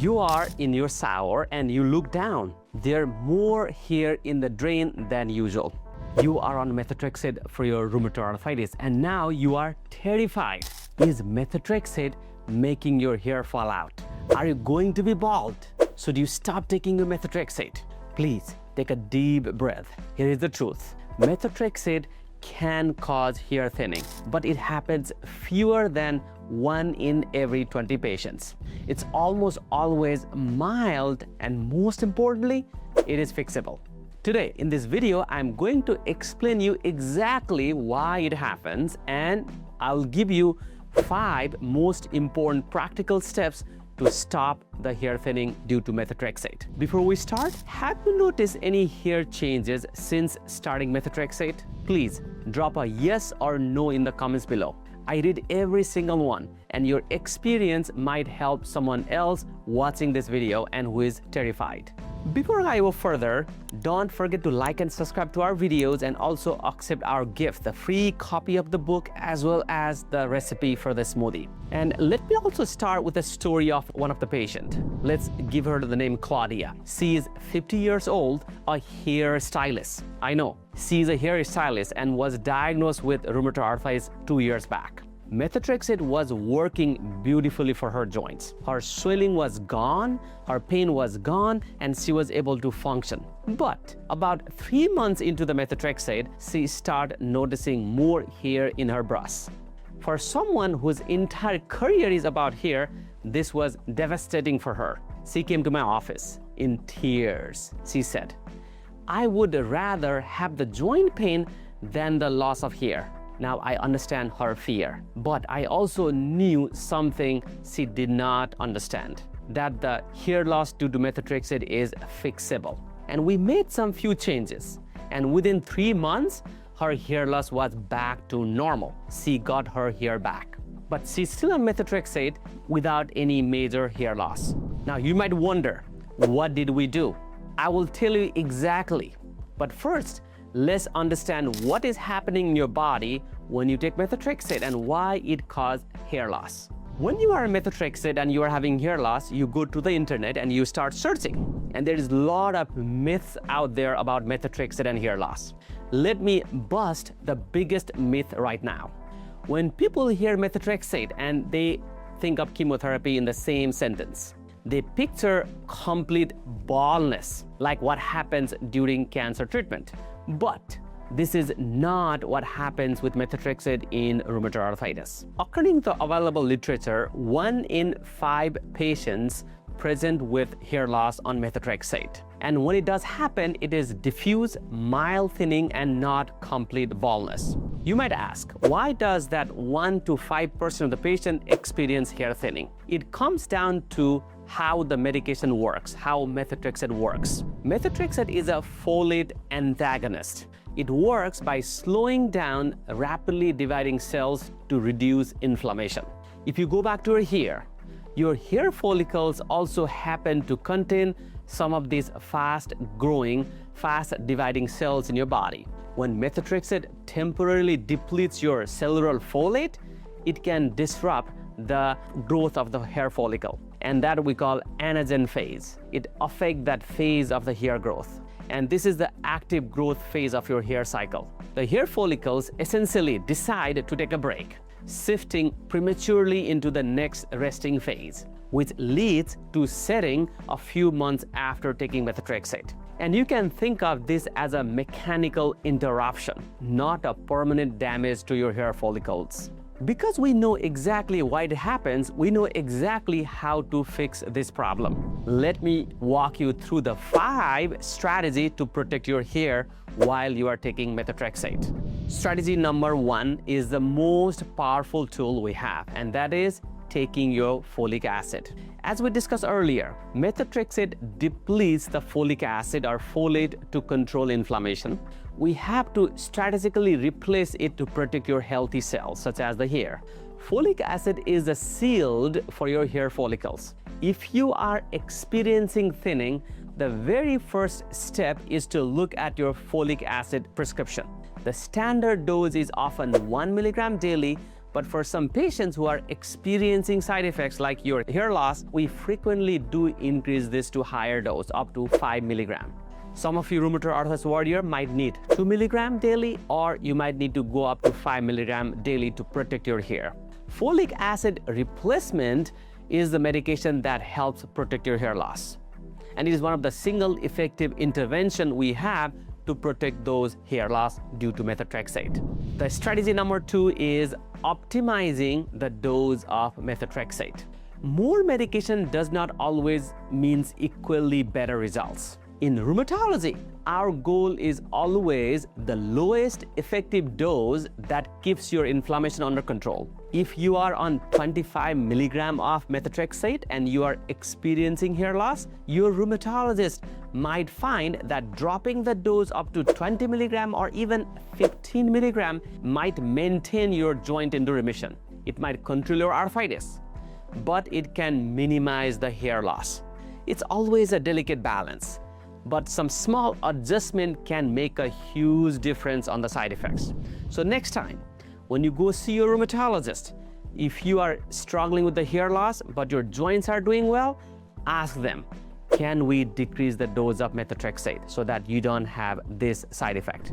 You are in your shower and you look down. There are more hair in the drain than usual. You are on methotrexate for your rheumatoid arthritis and now you are terrified. Is methotrexate making your hair fall out? Are you going to be bald? So do you stop taking your methotrexate? Please take a deep breath. Here is the truth. Methotrexate can cause hair thinning, but it happens fewer than 1 in every 20 patients. It's almost always mild and most importantly, it is fixable. Today in this video, I'm going to explain you exactly why it happens and I'll give you 5 most important practical steps to stop the hair thinning due to methotrexate. Before we start, have you noticed any hair changes since starting methotrexate? Please drop a yes or no in the comments below. I read every single one and your experience might help someone else watching this video and who is terrified. Before I go further, don't forget to like and subscribe to our videos and also accept our gift, the free copy of the book as well as the recipe for the smoothie. And let me also start with a story of one of the patient. Let's give her the name Claudia. She is 50 years old, a hairstylist. I know, she is a hairstylist and was diagnosed with rheumatoid arthritis 2 years back. Methotrexate was working beautifully for her joints. Her swelling was gone, her pain was gone, and she was able to function. But about 3 months into the methotrexate, she started noticing more hair in her brush. For someone whose entire career is about hair, this was devastating for her. She came to my office in tears. She said, "I would rather have the joint pain than the loss of hair." Now I understand her fear, but I also knew something she did not understand, that the hair loss due to methotrexate is fixable. And we made some few changes, and within 3 months, her hair loss was back to normal. She got her hair back, but she's still on methotrexate without any major hair loss. Now you might wonder, what did we do? I will tell you exactly, but first, let's understand what is happening in your body when you take methotrexate and why it causes hair loss. When you are on methotrexate and you are having hair loss, you go to the internet and you start searching. And there is a lot of myths out there about methotrexate and hair loss. Let me bust the biggest myth right now. When people hear methotrexate and they think of chemotherapy in the same sentence, they picture complete baldness, like what happens during cancer treatment. But this is not what happens with methotrexate in rheumatoid arthritis. According to available literature, 1 in 5 patients present with hair loss on methotrexate. And when it does happen, it is diffuse, mild thinning, and not complete baldness. You might ask, why does that 1 to 5% of the patient experience hair thinning? It comes down to how the medication works, how methotrexate works. Methotrexate is a folate antagonist. It works by slowing down rapidly dividing cells to reduce inflammation. If you go back to your hair follicles also happen to contain some of these fast-growing, fast-dividing cells in your body. When methotrexate temporarily depletes your cellular folate, it can disrupt the growth of the hair follicle, and that we call anagen phase. It affects that phase of the hair growth, and this is the active growth phase of your hair cycle. The hair follicles essentially decide to take a break, shifting prematurely into the next resting phase, which leads to setting a few months after taking methotrexate. And you can think of this as a mechanical interruption, not a permanent damage to your hair follicles. Because we know exactly why it happens, we know exactly how to fix this problem. Let me walk you through the 5 strategies to protect your hair while you are taking methotrexate. Strategy number 1 is the most powerful tool we have, and that is taking your folic acid. As we discussed earlier, methotrexate depletes the folic acid or folate to control inflammation. We have to strategically replace it to protect your healthy cells, such as the hair. Folic acid is a shield for your hair follicles. If you are experiencing thinning, the very first step is to look at your folic acid prescription. The standard dose is often 1 milligram daily, But for some patients who are experiencing side effects like your hair loss, we frequently do increase this to higher dose, up to 5 milligram. Some of you rheumatoid arthritis warrior might need 2 milligram daily, or you might need to go up to 5 milligram daily to protect your hair. Folic acid replacement is the medication that helps protect your hair loss. And it is one of the single effective intervention we have to protect those hair loss due to methotrexate. The strategy number 2 is optimizing the dose of methotrexate. More medication does not always means equally better results. In rheumatology, our goal is always the lowest effective dose that keeps your inflammation under control. If you are on 25 milligram of methotrexate and you are experiencing hair loss, your rheumatologist might find that dropping the dose up to 20 milligram or even 15 milligram might maintain your joint into remission. It might control your arthritis, but it can minimize the hair loss. It's always a delicate balance, but some small adjustment can make a huge difference on the side effects. So next time, when you go see your rheumatologist, if you are struggling with the hair loss, but your joints are doing well, ask them, can we decrease the dose of methotrexate so that you don't have this side effect?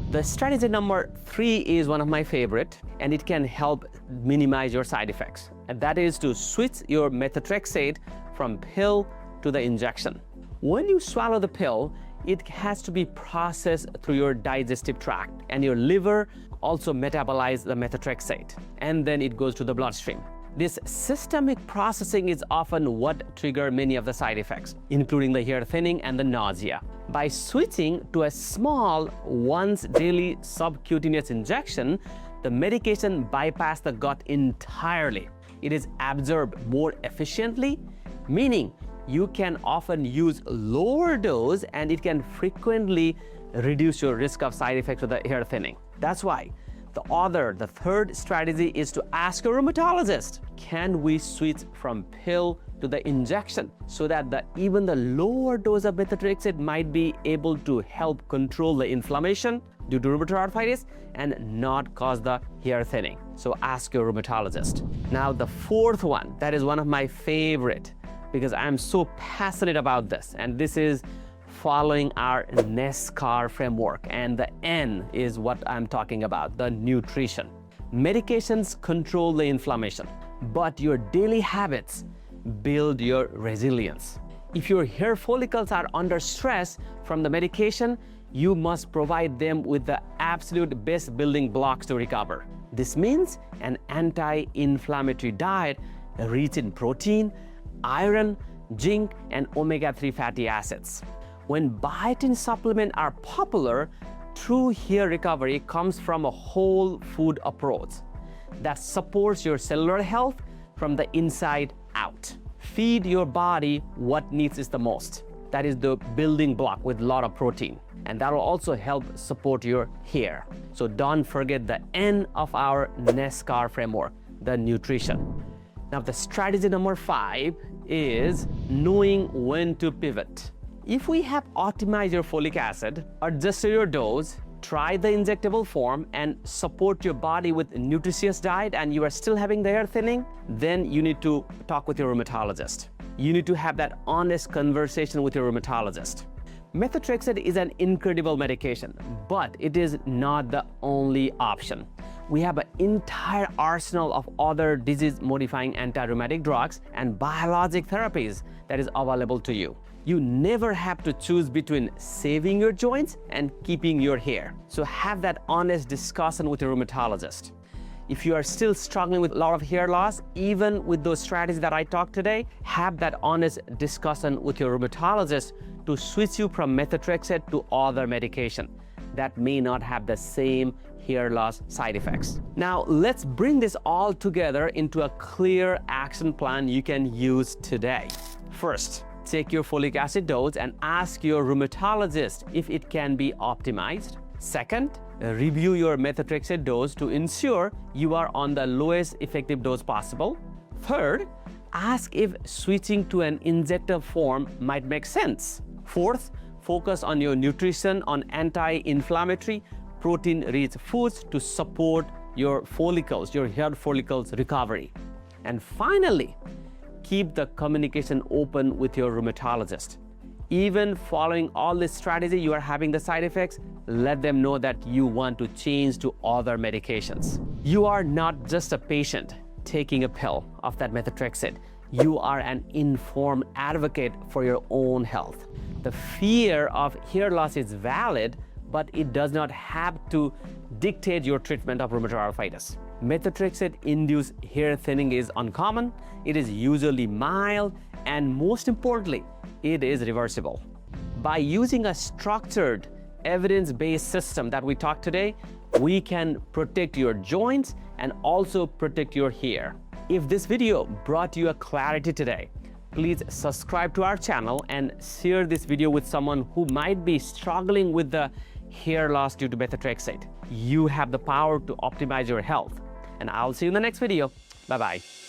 The strategy number 3 is one of my favorite, and it can help minimize your side effects. And that is to switch your methotrexate from pill to the injection. When you swallow the pill, it has to be processed through your digestive tract, and your liver also metabolizes the methotrexate, and then it goes to the bloodstream. This systemic processing is often what triggers many of the side effects, including the hair thinning and the nausea. By switching to a small, once daily subcutaneous injection, the medication bypasses the gut entirely. It is absorbed more efficiently, meaning you can often use lower dose and it can frequently reduce your risk of side effects with the hair thinning. That's why the third strategy is to ask your rheumatologist, can we switch from pill to the injection so that even the lower dose of methotrexate might be able to help control the inflammation due to rheumatoid arthritis and not cause the hair thinning. So ask your rheumatologist. Now the fourth one, that is one of my favorite, because I'm so passionate about this, and this is following our NASCAR framework, and the N is what I'm talking about, the nutrition. Medications control the inflammation, but your daily habits build your resilience. If your hair follicles are under stress from the medication, you must provide them with the absolute best building blocks to recover. This means an anti-inflammatory diet rich in protein, iron, zinc, and omega-3 fatty acids. When biotin supplements are popular, true hair recovery comes from a whole food approach that supports your cellular health from the inside out. Feed your body what needs the most. That is the building block with a lot of protein, and that will also help support your hair. So don't forget the N of our NASCAR framework, the nutrition. Now the strategy number 5 is knowing when to pivot. If we have optimized your folic acid, adjusted your dose, try the injectable form, and support your body with a nutritious diet, and you are still having the hair thinning, then you need to talk with your rheumatologist. You need to have that honest conversation with your rheumatologist. Methotrexate is an incredible medication, but it is not the only option. We have an entire arsenal of other disease-modifying anti-rheumatic drugs and biologic therapies that is available to you. You never have to choose between saving your joints and keeping your hair. So have that honest discussion with your rheumatologist. If you are still struggling with a lot of hair loss, even with those strategies that I talked today, have that honest discussion with your rheumatologist to switch you from methotrexate to other medication that may not have the same hair loss side effects. Now, let's bring this all together into a clear action plan you can use today. First, take your folic acid dose and ask your rheumatologist if it can be optimized. Second, review your methotrexate dose to ensure you are on the lowest effective dose possible. Third, ask if switching to an injector form might make sense. Fourth, focus on your nutrition on anti-inflammatory, protein-rich foods to support your follicles, your hair follicles recovery. And finally, keep the communication open with your rheumatologist. Even following all this strategy, you are having the side effects, let them know that you want to change to other medications. You are not just a patient taking a pill of that methotrexate. You are an informed advocate for your own health. The fear of hair loss is valid, but it does not have to dictate your treatment of rheumatoid arthritis. Methotrexate-induced hair thinning is uncommon, it is usually mild, and most importantly, it is reversible. By using a structured, evidence-based system that we talked today, we can protect your joints and also protect your hair. If this video brought you a clarity today, please subscribe to our channel and share this video with someone who might be struggling with the hair loss due to methotrexate. You have the power to optimize your health. And I'll see you in the next video. Bye-bye.